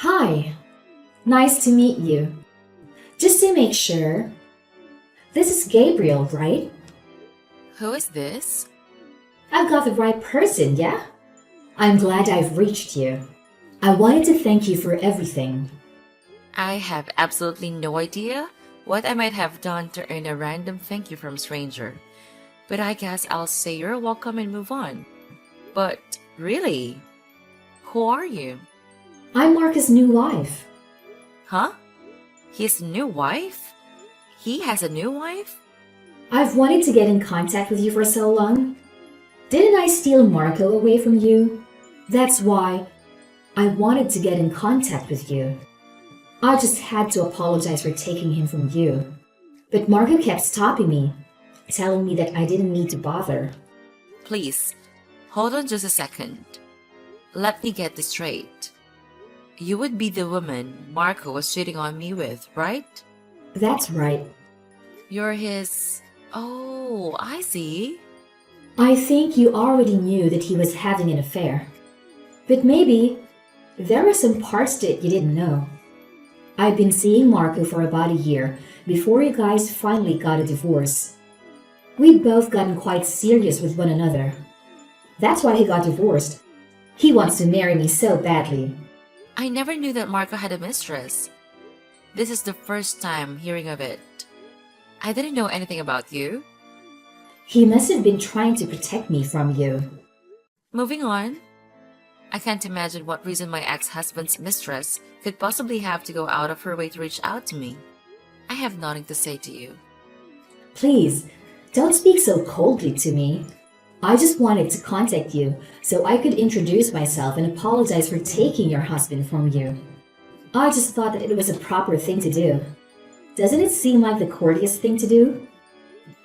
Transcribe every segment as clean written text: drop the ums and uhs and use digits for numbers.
Hi, nice to meet you. Just to make sure, this is Gabriel, right? Who is this? I've got the right person, yeah? I'm glad I've reached you. I wanted to thank you for everything. I have absolutely no idea what I might have done to earn a random thank you from stranger. But I guess I'll say you're welcome and move on. But really, who are you? I'm Marcus' new wife. Huh? His new wife? He has a new wife? I've wanted to get in contact with you for so long. Didn't I steal Marco away from you? That's why I wanted to get in contact with you. I just had to apologize for taking him from you. But Marco kept stopping me, telling me that I didn't need to bother. Please, hold on just a second. Let me get this straight. You would be the woman Marco was cheating on me with, right? That's right. You're his. Oh, I see. I think you already knew that he was having an affair. But maybe there were some parts that you didn't know. I've been seeing Marco for about a year before you guys finally got a divorce. We'd both gotten quite serious with one another. That's why he got divorced. He wants to marry me so badly. I never knew that Marco had a mistress. This is the first time hearing of it. I didn't know anything about you. He must have been trying to protect me from you. Moving on. I can't imagine what reason my ex-husband's mistress could possibly have to go out of her way to reach out to me. I have nothing to say to you. Please, don't speak so coldly to me. I just wanted to contact you so I could introduce myself and apologize for taking your husband from you. I just thought that it was a proper thing to do. Doesn't it seem like the courteous thing to do?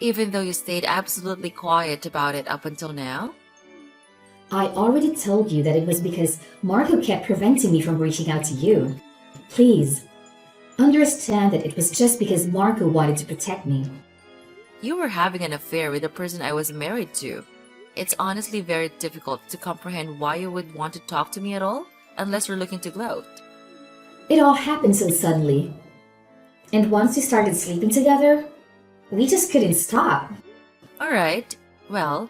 Even though you stayed absolutely quiet about it up until now? I already told you that it was because Marco kept preventing me from reaching out to you. Please, understand that it was just because Marco wanted to protect me. You were having an affair with the person I was married to. It's honestly very difficult to comprehend why you would want to talk to me at all, unless you're looking to gloat. It all happened so suddenly. And once we started sleeping together, we just couldn't stop. Alright, well,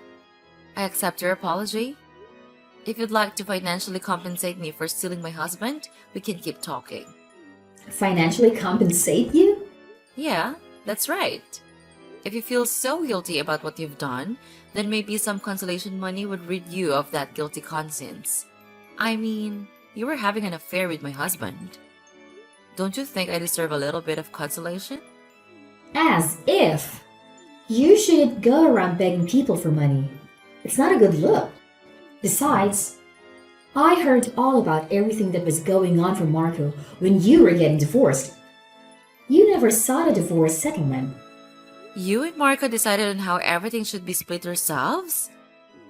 I accept your apology. If you'd like to financially compensate me for stealing my husband, we can keep talking. Financially compensate you? Yeah, that's right. If you feel so guilty about what you've done, then maybe some consolation money would rid you of that guilty conscience. I mean, you were having an affair with my husband. Don't you think I deserve a little bit of consolation? As if! You shouldn't go around begging people for money. It's not a good look. Besides, I heard all about everything that was going on for Marco when you were getting divorced. You never sought a divorce settlement. You and Marco decided on how everything should be split yourselves?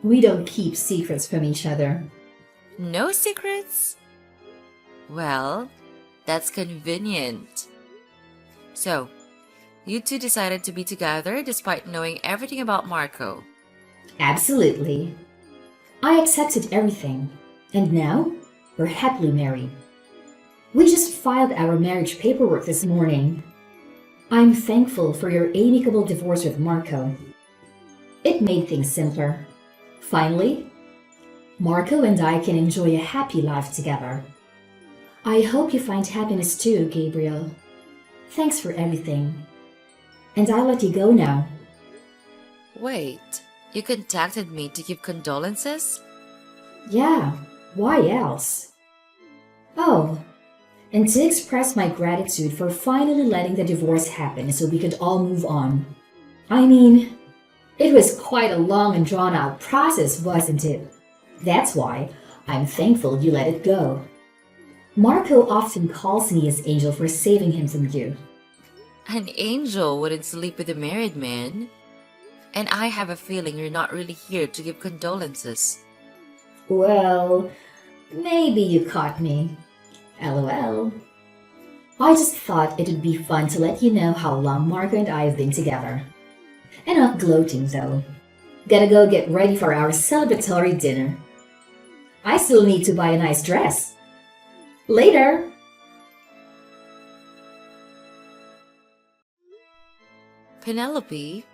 We don't keep secrets from each other. No secrets? Well, that's convenient. So, you two decided to be together despite knowing everything about Marco. Absolutely. I accepted everything, and now we're happily married. We just filed our marriage paperwork this morning. I'm thankful for your amicable divorce with Marco. It made things simpler. Finally, Marco and I can enjoy a happy life together. I hope you find happiness too, Gabriel. Thanks for everything. And I'll let you go now. Wait, you contacted me to give condolences? Yeah, why else? Oh, and to express my gratitude for finally letting the divorce happen so we could all move on. I mean, it was quite a long and drawn out process, wasn't it? That's why I'm thankful you let it go. Marco often calls me his angel for saving him from you. An angel wouldn't sleep with a married man. And I have a feeling you're not really here to give condolences. Well, maybe you caught me. LOL. I just thought it would be fun to let you know how long Marco and I have been together. And not gloating though. Gotta go get ready for our celebratory dinner. I still need to buy a nice dress. Later! Penelope,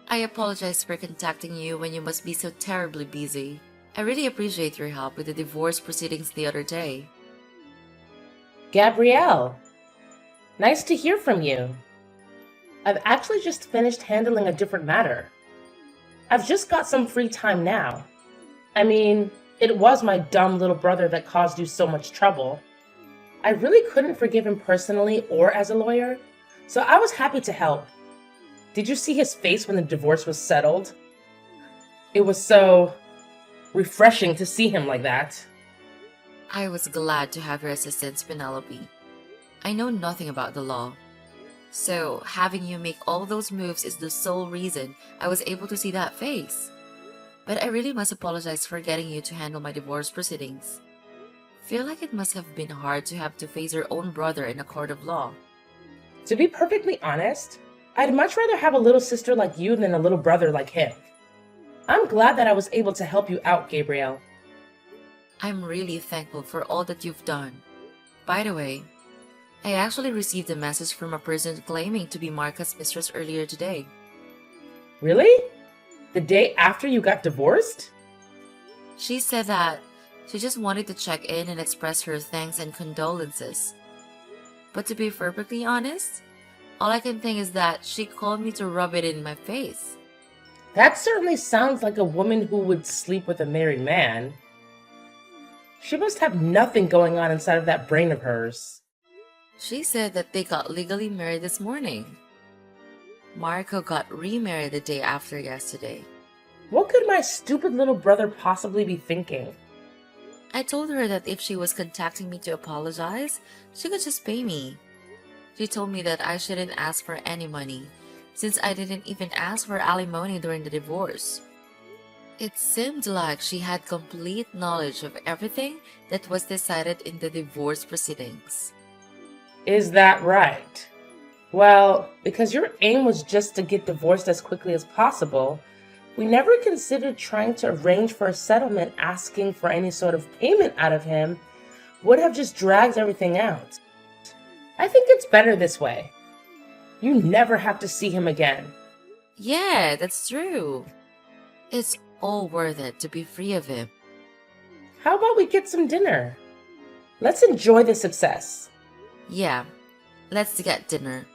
I apologize for contacting you when you must be so terribly busy. I really appreciate your help with the divorce proceedings the other day. Gabrielle, nice to hear from you. I've actually just finished handling a different matter. I've just got some free time now. I mean, it was my dumb little brother that caused you so much trouble. I really couldn't forgive him personally or as a lawyer, so I was happy to help. Did you see his face when the divorce was settled? It was so refreshing to see him like that. I was glad to have your assistance, Penelope. I know nothing about the law. So, having you make all those moves is the sole reason I was able to see that face. But I really must apologize for getting you to handle my divorce proceedings. Feel like it must have been hard to have to face your own brother in a court of law. To be perfectly honest, I'd much rather have a little sister like you than a little brother like him. I'm glad that I was able to help you out, Gabrielle. I'm really thankful for all that you've done. By the way, I actually received a message from a person claiming to be Marca's mistress earlier today. Really? The day after you got divorced? She said that she just wanted to check in and express her thanks and condolences. But to be perfectly honest, all I can think is that she called me to rub it in my face. That certainly sounds like a woman who would sleep with a married man. She must have nothing going on inside of that brain of hers. She said that they got legally married this morning. Marco got remarried the day after yesterday. What could my stupid little brother possibly be thinking? I told her that if she was contacting me to apologize, she could just pay me. She told me that I shouldn't ask for any money, since I didn't even ask for alimony during the divorce. It seemed like she had complete knowledge of everything that was decided in the divorce proceedings. Is that right? Well, because your aim was just to get divorced as quickly as possible, we never considered trying to arrange for a settlement. Asking for any sort of payment out of him would have just dragged everything out. I think it's better this way. You never have to see him again. Yeah, that's true. It's all worth it to be free of him. How about we get some dinner? Let's enjoy the success. Yeah, let's get dinner.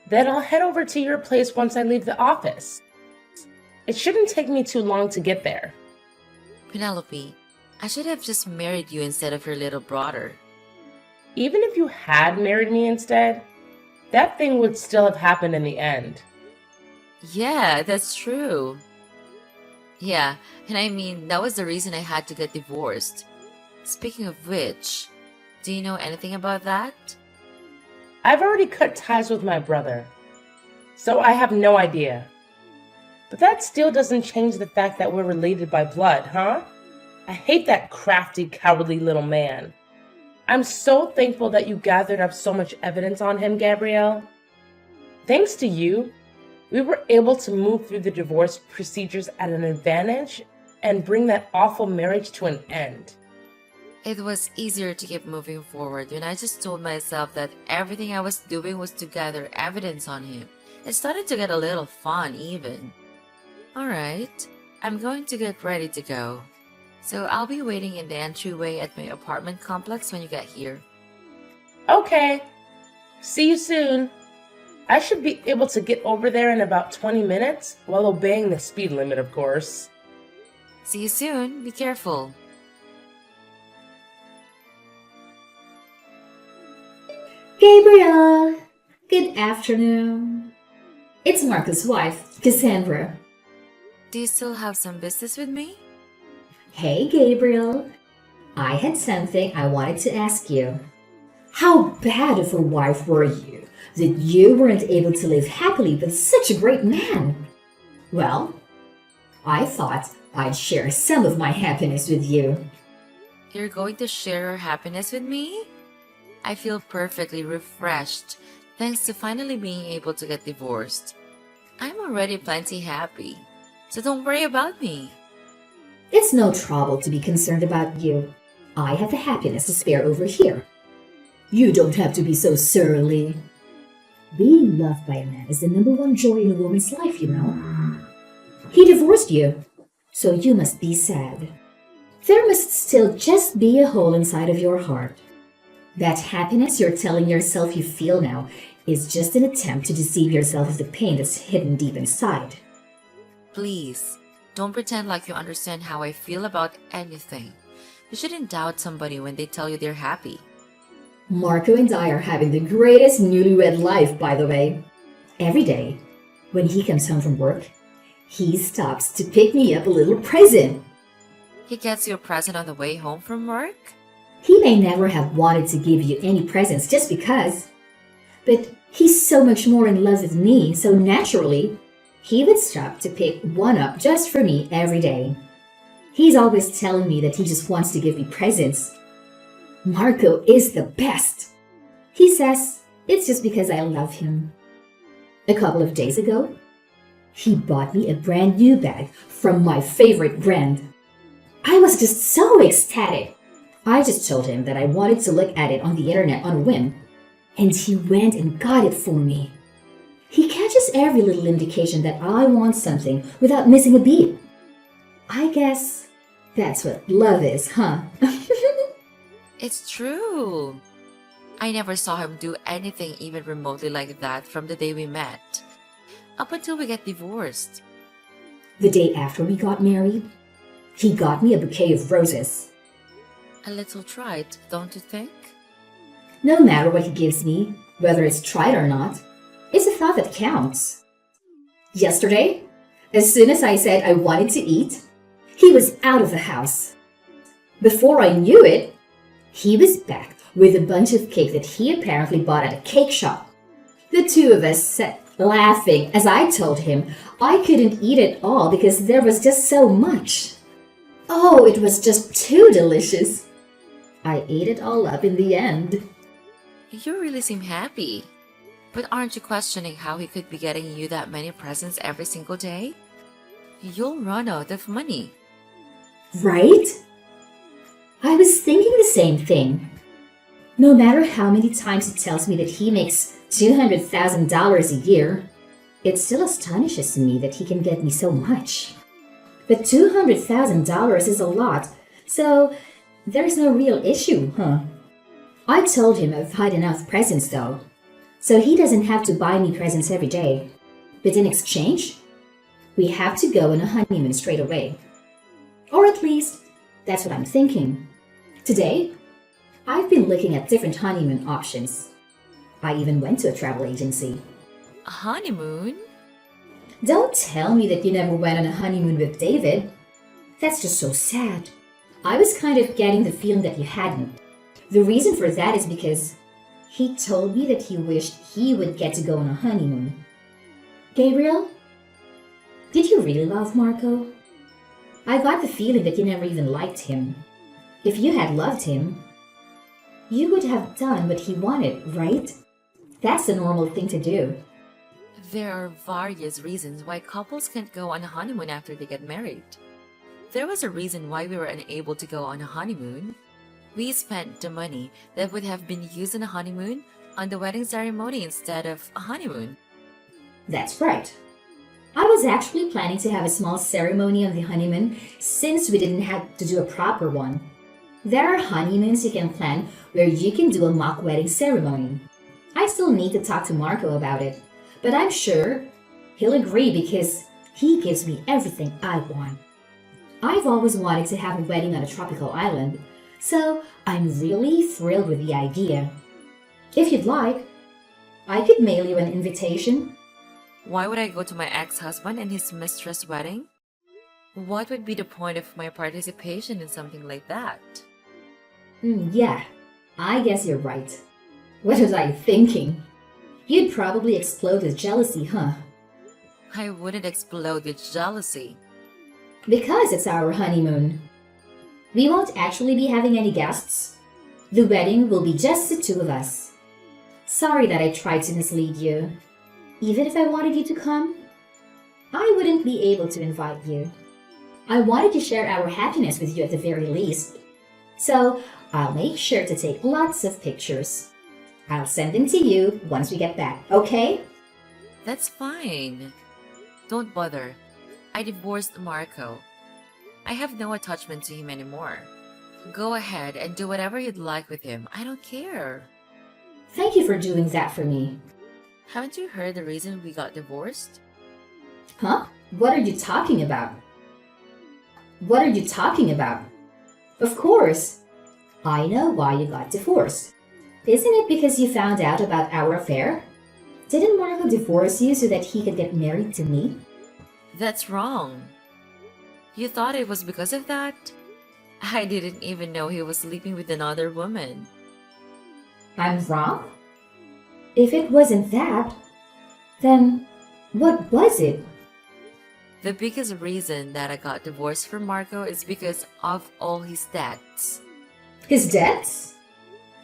Then I'll head over to your place once I leave the office. It shouldn't take me too long to get there. Penelope, I should have just married you instead of your little brother. Even if you had married me instead, that thing would still have happened in the end. Yeah, that's true. Yeah, and I mean, that was the reason I had to get divorced. Speaking of which, do you know anything about that? I've already cut ties with my brother, so I have no idea. But that still doesn't change the fact that we're related by blood, huh? I hate that crafty, cowardly little man. I'm so thankful that you gathered up so much evidence on him, Gabrielle. Thanks to you, we were able to move through the divorce procedures at an advantage and bring that awful marriage to an end. It was easier to keep moving forward when I just told myself that everything I was doing was to gather evidence on him. It started to get a little fun even. Alright, I'm going to get ready to go. So I'll be waiting in the entryway at my apartment complex when you get here. Okay. See you soon. I should be able to get over there in about 20 minutes while obeying the speed limit, of course. See you soon. Be careful. Gabrielle! Good afternoon. It's Marco's wife, Cassandra. Do you still have some business with me? Hey, Gabriel. I had something I wanted to ask you. How bad of a wife were you that you weren't able to live happily with such a great man? Well, I thought I'd share some of my happiness with you. You're going to share your happiness with me? I feel perfectly refreshed thanks to finally being able to get divorced. I'm already plenty happy, so don't worry about me. It's no trouble to be concerned about you. I have the happiness to spare over here. You don't have to be so surly. Being loved by a man is the number one joy in a woman's life, you know. He divorced you, so you must be sad. There must still just be a hole inside of your heart. That happiness you're telling yourself you feel now is just an attempt to deceive yourself of the pain that's hidden deep inside. Please, don't pretend like you understand how I feel about anything. You shouldn't doubt somebody when they tell you they're happy. Marco and I are having the greatest newlywed life, by the way. Every day, when he comes home from work, he stops to pick me up a little present. He gets you a present on the way home from work? He may never have wanted to give you any presents just because, but he's so much more in love with me, so naturally, he would stop to pick one up just for me every day. He's always telling me that he just wants to give me presents. Marco is the best. He says it's just because I love him. A couple of days ago, he bought me a brand new bag from my favorite brand. I was just so ecstatic. I just told him that I wanted to look at it on the internet on a whim, and he went and got it for me. He catches every little indication that I want something without missing a beat. I guess that's what love is, huh? It's true. I never saw him do anything even remotely like that from the day we met, up until we get divorced. The day after we got married, he got me a bouquet of roses. A little trite, don't you think? No matter what he gives me, whether it's tried or not, it's a thought that counts. Yesterday, as soon as I said I wanted to eat, he was out of the house. Before I knew it, he was back with a bunch of cake that he apparently bought at a cake shop. The two of us sat laughing as I told him I couldn't eat it all because there was just so much. Oh, it was just too delicious. I ate it all up in the end. You really seem happy. But aren't you questioning how he could be getting you that many presents every single day? You'll run out of money. Right? I was thinking the same thing. No matter how many times he tells me that he makes $200,000 a year, it still astonishes me that he can get me so much. But $200,000 is a lot, so there's no real issue, huh? I told him I've had enough presents though, so he doesn't have to buy me presents every day. But in exchange, we have to go on a honeymoon straight away. Or at least, that's what I'm thinking. Today, I've been looking at different honeymoon options. I even went to a travel agency. A honeymoon? Don't tell me that you never went on a honeymoon with David. That's just so sad. I was kind of getting the feeling that you hadn't. The reason for that is because he told me that he wished he would get to go on a honeymoon. Gabriel, did you really love Marco? I got the feeling that you never even liked him. If you had loved him, you would have done what he wanted, right? That's the normal thing to do. There are various reasons why couples can't go on a honeymoon after they get married. There was a reason why we were unable to go on a honeymoon. We spent the money that would have been used on a honeymoon on the wedding ceremony instead of a honeymoon. That's right. I was actually planning to have a small ceremony on the honeymoon since we didn't have to do a proper one. There are honeymoons you can plan where you can do a mock wedding ceremony. I still need to talk to Marco about it, but I'm sure he'll agree because he gives me everything I want. I've always wanted to have a wedding on a tropical island, so I'm really thrilled with the idea. If you'd like, I could mail you an invitation. Why would I go to my ex-husband and his mistress' wedding? What would be the point of my participation in something like that? Yeah, I guess you're right. What was I thinking? You'd probably explode with jealousy, huh? I wouldn't explode with jealousy. Because it's our honeymoon. We won't actually be having any guests. The wedding will be just the two of us. Sorry that I tried to mislead you. Even if I wanted you to come, I wouldn't be able to invite you. I wanted to share our happiness with you at the very least. So I'll make sure to take lots of pictures. I'll send them to you once we get back, okay? That's fine. Don't bother. I divorced Marco. I have no attachment to him anymore. Go ahead and do whatever you'd like with him. I don't care. Thank you for doing that for me. Haven't you heard the reason we got divorced? Huh? What are you talking about? What are you talking about? Of course. I know why you got divorced. Isn't it because you found out about our affair? Didn't Marco divorce you so that he could get married to me? That's wrong. You thought it was because of that? I didn't even know he was sleeping with another woman. I'm wrong? If it wasn't that, then what was it? The biggest reason that I got divorced from Marco is because of all his debts. His debts?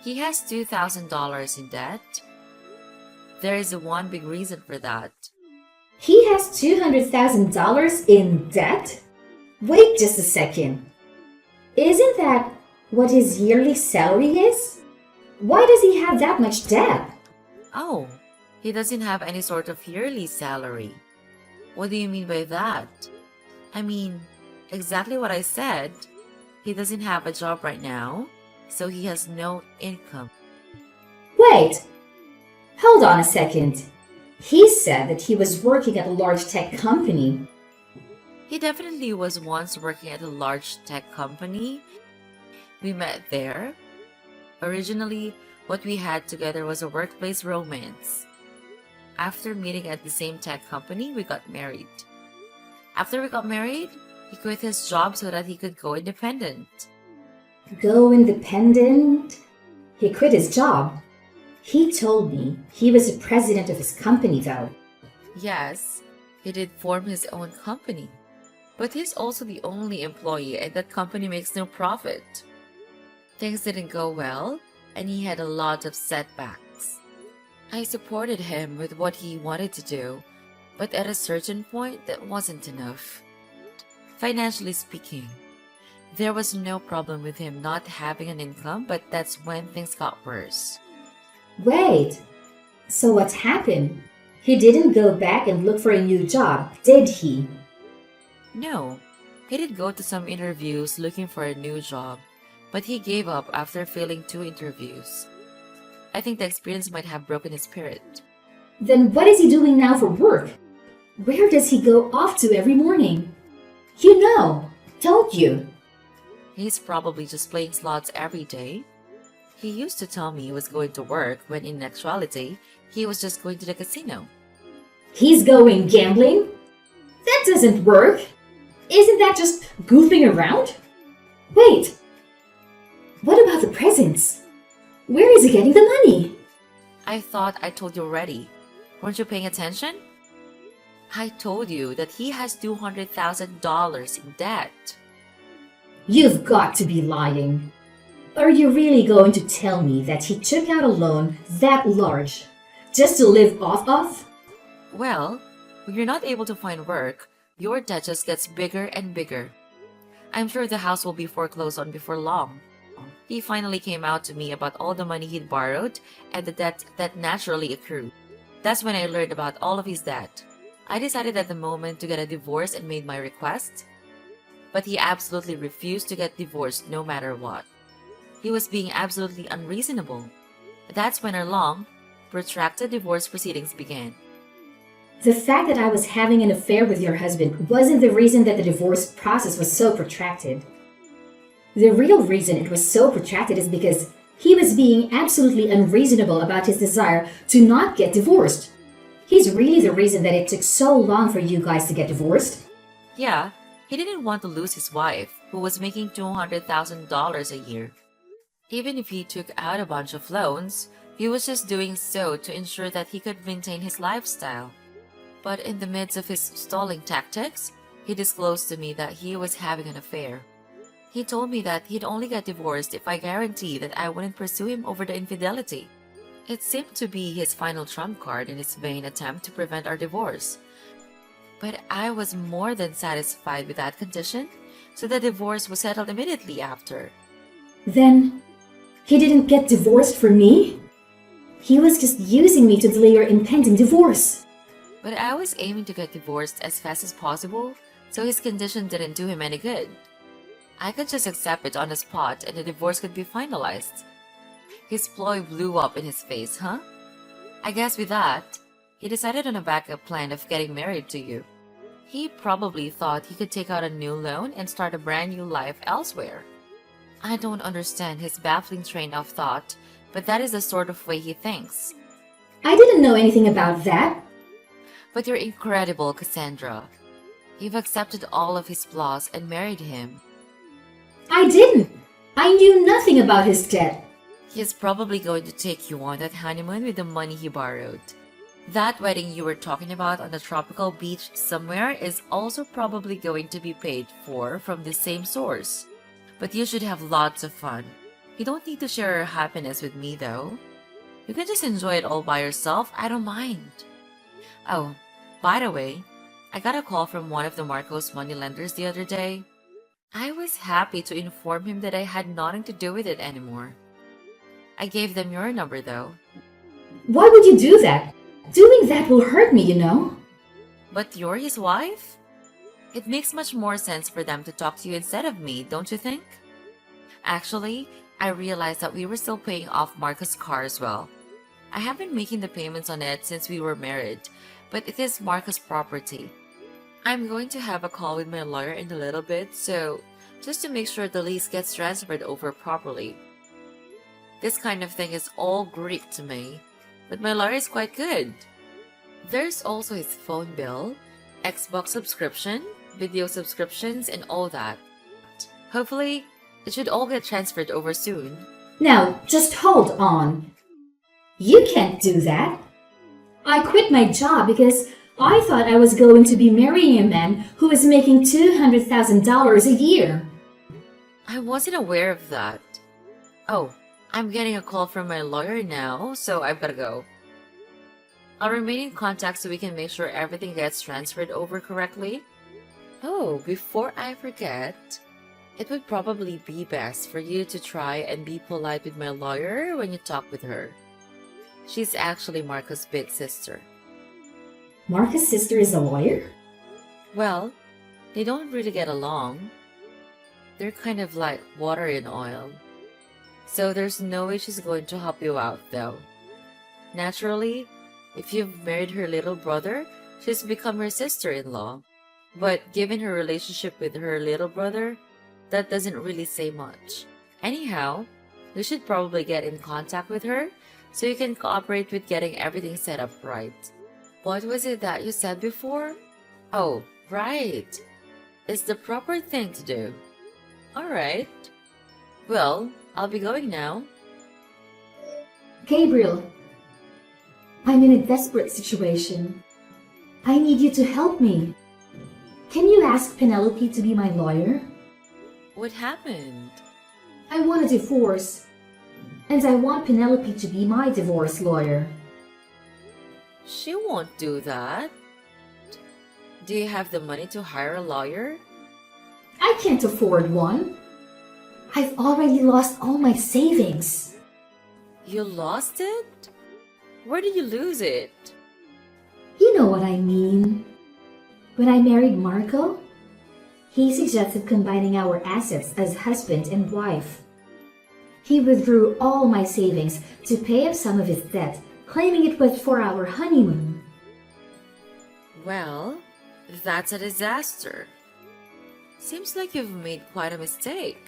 He has $2,000 in debt. There is one big reason for that. He has $200,000 in debt? Wait just a second. Isn't that what his yearly salary is? Why does he have that much debt? Oh, he doesn't have any sort of yearly salary. What do you mean by that? I mean, exactly what I said. He doesn't have a job right now, so he has no income. Wait! Hold on a second. He said that he was working at a large tech company. He definitely was once working at a large tech company. We met there. Originally, what we had together was a workplace romance. After meeting at the same tech company, we got married. After we got married, he quit his job so that he could go independent. Go independent? He quit his job. He told me he was the president of his company, though. Yes, he did form his own company. But he's also the only employee and that company makes no profit. Things didn't go well, and he had a lot of setbacks. I supported him with what he wanted to do, but at a certain point, that wasn't enough. Financially speaking, there was no problem with him not having an income, but that's when things got worse. Wait, so what happened? He didn't go back and look for a new job, did he? No, he did go to some interviews looking for a new job, but he gave up after failing 2 interviews. I think the experience might have broken his spirit. Then what is he doing now for work? Where does he go off to every morning? You know, don't you? He's probably just playing slots every day. He used to tell me he was going to work when in actuality, he was just going to the casino. He's going gambling? That doesn't work. Isn't that just goofing around? Wait, what about the presents? Where is he getting the money? I thought I told you already. Weren't you paying attention? I told you that he has $200,000 in debt. You've got to be lying. Are you really going to tell me that he took out a loan that large just to live off of? Well, when you're not able to find work, your debt just gets bigger and bigger. I'm sure the house will be foreclosed on before long. He finally came out to me about all the money he'd borrowed and the debt that naturally accrued. That's when I learned about all of his debt. I decided at the moment to get a divorce and made my request, but he absolutely refused to get divorced no matter what. He was being absolutely unreasonable. That's when our long, protracted divorce proceedings began. The fact that I was having an affair with your husband wasn't the reason that the divorce process was so protracted. The real reason it was so protracted is because he was being absolutely unreasonable about his desire to not get divorced. He's really the reason that it took so long for you guys to get divorced. Yeah, he didn't want to lose his wife, who was making $200,000 a year. Even if he took out a bunch of loans, he was just doing so to ensure that he could maintain his lifestyle. But in the midst of his stalling tactics, he disclosed to me that he was having an affair. He told me that he'd only get divorced if I guaranteed that I wouldn't pursue him over the infidelity. It seemed to be his final trump card in his vain attempt to prevent our divorce. But I was more than satisfied with that condition, so the divorce was settled immediately after. Then, he didn't get divorced for me? He was just using me to delay your impending divorce. But I was aiming to get divorced as fast as possible, so his condition didn't do him any good. I could just accept it on the spot and the divorce could be finalized. His ploy blew up in his face, huh? I guess with that, he decided on a backup plan of getting married to you. He probably thought he could take out a new loan and start a brand new life elsewhere. I don't understand his baffling train of thought, but that is the sort of way he thinks. I didn't know anything about that. But you're incredible, Cassandra. You've accepted all of his flaws and married him. I didn't. I knew nothing about his debt. He's probably going to take you on that honeymoon with the money he borrowed. That wedding you were talking about on the tropical beach somewhere is also probably going to be paid for from the same source. But you should have lots of fun. You don't need to share your happiness with me, though. You can just enjoy it all by yourself. I don't mind. Oh, by the way, I got a call from one of the Marcos moneylenders the other day. I was happy to inform him that I had nothing to do with it anymore. I gave them your number, though. Why would you do that? Doing that will hurt me, you know. But you're his wife? It makes much more sense for them to talk to you instead of me, don't you think? Actually, I realized that we were still paying off Marcos' car as well. I have been making the payments on it since we were married, but it is Marcos' property. I'm going to have a call with my lawyer in a little bit, so just to make sure the lease gets transferred over properly. This kind of thing is all Greek to me, but my lawyer is quite good. There's also his phone bill, Xbox subscription, video subscriptions, and all that. Hopefully, it should all get transferred over soon. Now, just hold on. You can't do that. I quit my job because I thought I was going to be marrying a man who was making $200,000 a year. I wasn't aware of that. Oh, I'm getting a call from my lawyer now, so I've gotta go. I'll remain in contact so we can make sure everything gets transferred over correctly. Oh, before I forget, it would probably be best for you to try and be polite with my lawyer when you talk with her. She's actually Marcos' big sister. Marcus' sister is a lawyer? Well, they don't really get along. They're kind of like water and oil. So there's no way she's going to help you out, though. Naturally, if you've married her little brother, she's become her sister-in-law. But given her relationship with her little brother, that doesn't really say much. Anyhow, you should probably get in contact with her so you can cooperate with getting everything set up right. What was it that you said before? Oh, right. It's the proper thing to do. Alright. Well, I'll be going now. Gabriel, I'm in a desperate situation. I need you to help me. Can you ask Penelope to be my lawyer? What happened? I want a divorce, and I want Penelope to be my divorce lawyer. She won't do that. Do you have the money to hire a lawyer? I can't afford one. I've already lost all my savings. You lost it? Where did you lose it? You know what I mean. When I married Marco, he suggested combining our assets as husband and wife. He withdrew all my savings to pay off some of his debt, claiming it was for our honeymoon. Well, that's a disaster. Seems like you've made quite a mistake.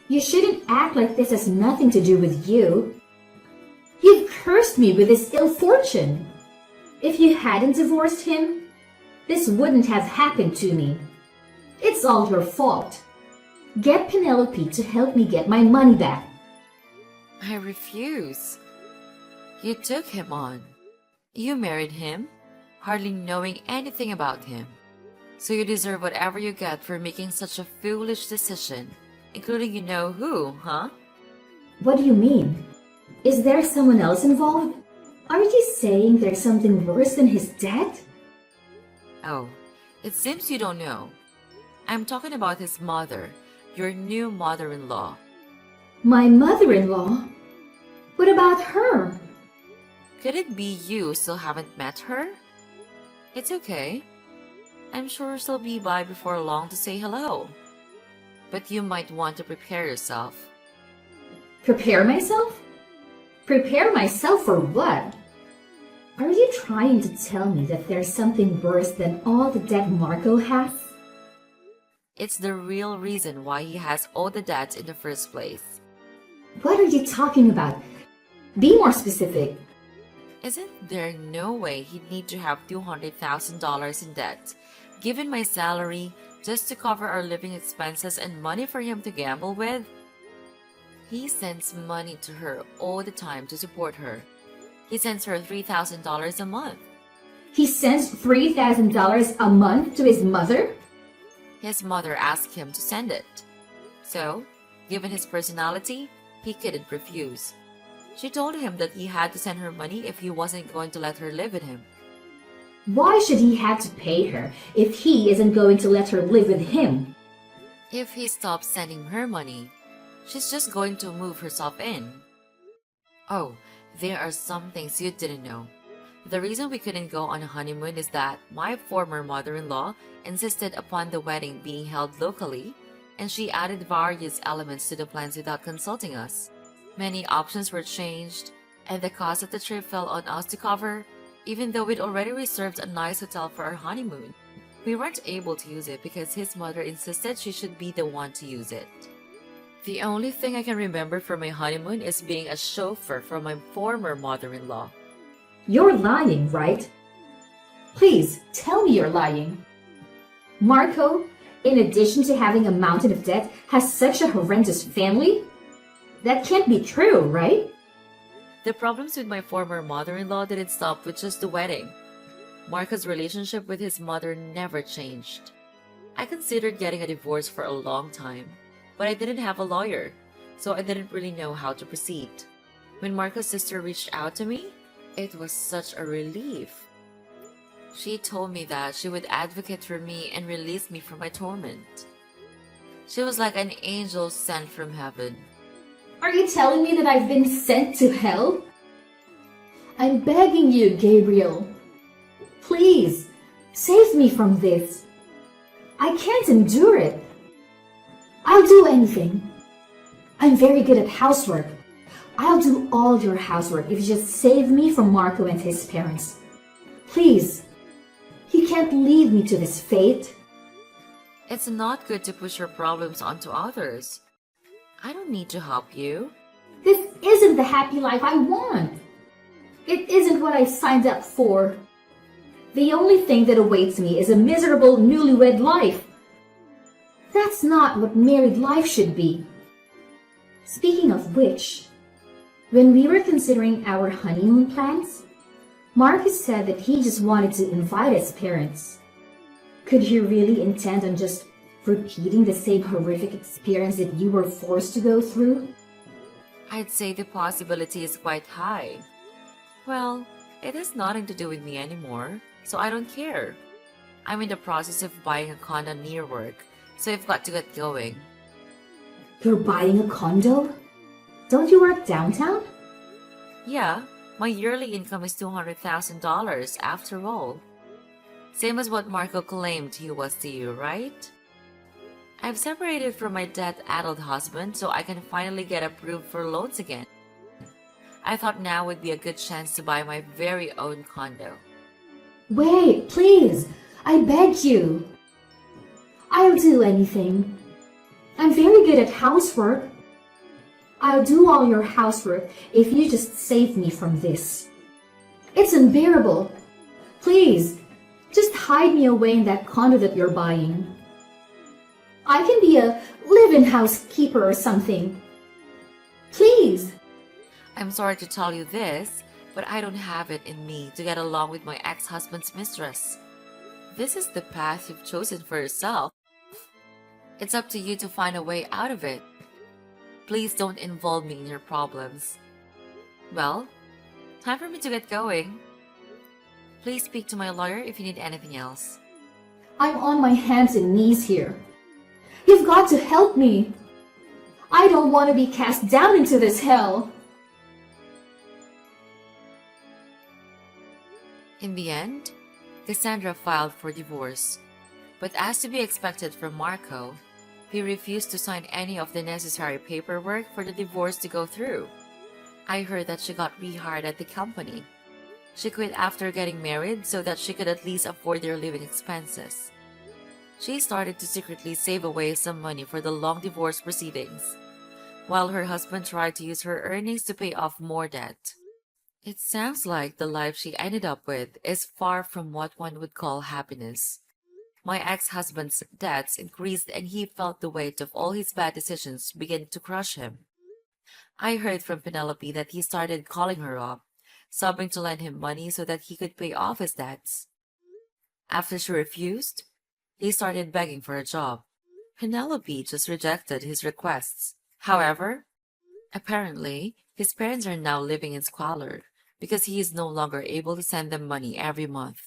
You shouldn't act like this has nothing to do with you. You've cursed me with this ill fortune. If you hadn't divorced him, this wouldn't have happened to me. It's all your fault. Get Penelope to help me get my money back. I refuse. You took him on. You married him, hardly knowing anything about him. So you deserve whatever you get for making such a foolish decision, including you know who, huh? What do you mean? Is there someone else involved? Are you saying there's something worse than his debt? Oh, it seems you don't know. I'm talking about his mother, your new mother-in-law. My mother-in-law? What about her? Could it be you still haven't met her? It's okay. I'm sure she'll be by before long to say hello. But you might want to prepare yourself. Prepare myself? Prepare myself for what? Are you trying to tell me that there's something worse than all the debt Marco has? It's the real reason why he has all the debts in the first place. What are you talking about? Be more specific. Isn't there no way he'd need to have $200,000 in debt, given my salary, just to cover our living expenses and money for him to gamble with? He sends money to her all the time to support her. He sends her $3,000 a month. He sends $3,000 a month to his mother? His mother asked him to send it. So, given his personality, he couldn't refuse. She told him that he had to send her money if he wasn't going to let her live with him. Why should he have to pay her if he isn't going to let her live with him? If he stops sending her money, she's just going to move herself in. Oh, there are some things you didn't know. The reason we couldn't go on a honeymoon is that my former mother-in-law insisted upon the wedding being held locally, and she added various elements to the plans without consulting us. Many options were changed, and the cost of the trip fell on us to cover, even though we'd already reserved a nice hotel for our honeymoon. We weren't able to use it because his mother insisted she should be the one to use it. The only thing I can remember from my honeymoon is being a chauffeur for my former mother-in-law. You're lying, right? Please, tell me you're lying. Marco, in addition to having a mountain of debt, has such a horrendous family? That can't be true, right? The problems with my former mother-in-law didn't stop with just the wedding. Marco's relationship with his mother never changed. I considered getting a divorce for a long time, but I didn't have a lawyer, so I didn't really know how to proceed. When Marco's sister reached out to me, it was such a relief. She told me that she would advocate for me and release me from my torment. She was like an angel sent from heaven. Are you telling me that I've been sent to hell? I'm begging you, Gabriel. Please, save me from this. I can't endure it. I'll do anything. I'm very good at housework. I'll do all your housework if you just save me from Marco and his parents. Please. He can't leave me to this fate. It's not good to push your problems onto others. I don't need to help you. This isn't the happy life I want. It isn't what I signed up for. The only thing that awaits me is a miserable newlywed life. That's not what married life should be. Speaking of which, when we were considering our honeymoon plans, Marcus said that he just wanted to invite his parents. Could he really intend on just repeating the same horrific experience that you were forced to go through? I'd say the possibility is quite high. Well, it has nothing to do with me anymore, so I don't care. I'm in the process of buying a condo near work, so I've got to get going. You're buying a condo? Don't you work downtown? Yeah, my yearly income is $200,000 after all. Same as what Marco claimed he was to you, right? I've separated from my debt-addled husband so I can finally get approved for loans again. I thought now would be a good chance to buy my very own condo. Wait, please! I beg you! I'll do anything. I'm very good at housework. I'll do all your housework if you just save me from this. It's unbearable. Please, just hide me away in that condo that you're buying. I can be a live-in housekeeper or something. Please. I'm sorry to tell you this, but I don't have it in me to get along with my ex-husband's mistress. This is the path you've chosen for yourself. It's up to you to find a way out of it. Please don't involve me in your problems. Well, time for me to get going. Please speak to my lawyer if you need anything else. I'm on my hands and knees here. You've got to help me. I don't want to be cast down into this hell. In the end, Cassandra filed for divorce, but as to be expected from Marco, he refused to sign any of the necessary paperwork for the divorce to go through. I heard that she got rehired at the company. She quit after getting married so that she could at least afford their living expenses. She started to secretly save away some money for the long divorce proceedings, while her husband tried to use her earnings to pay off more debt. It sounds like the life she ended up with is far from what one would call happiness. My ex-husband's debts increased and he felt the weight of all his bad decisions begin to crush him. I heard from Penelope that he started calling her up, sobbing to lend him money so that he could pay off his debts. After she refused, he started begging for a job. Penelope just rejected his requests. However, apparently, his parents are now living in squalor because he is no longer able to send them money every month.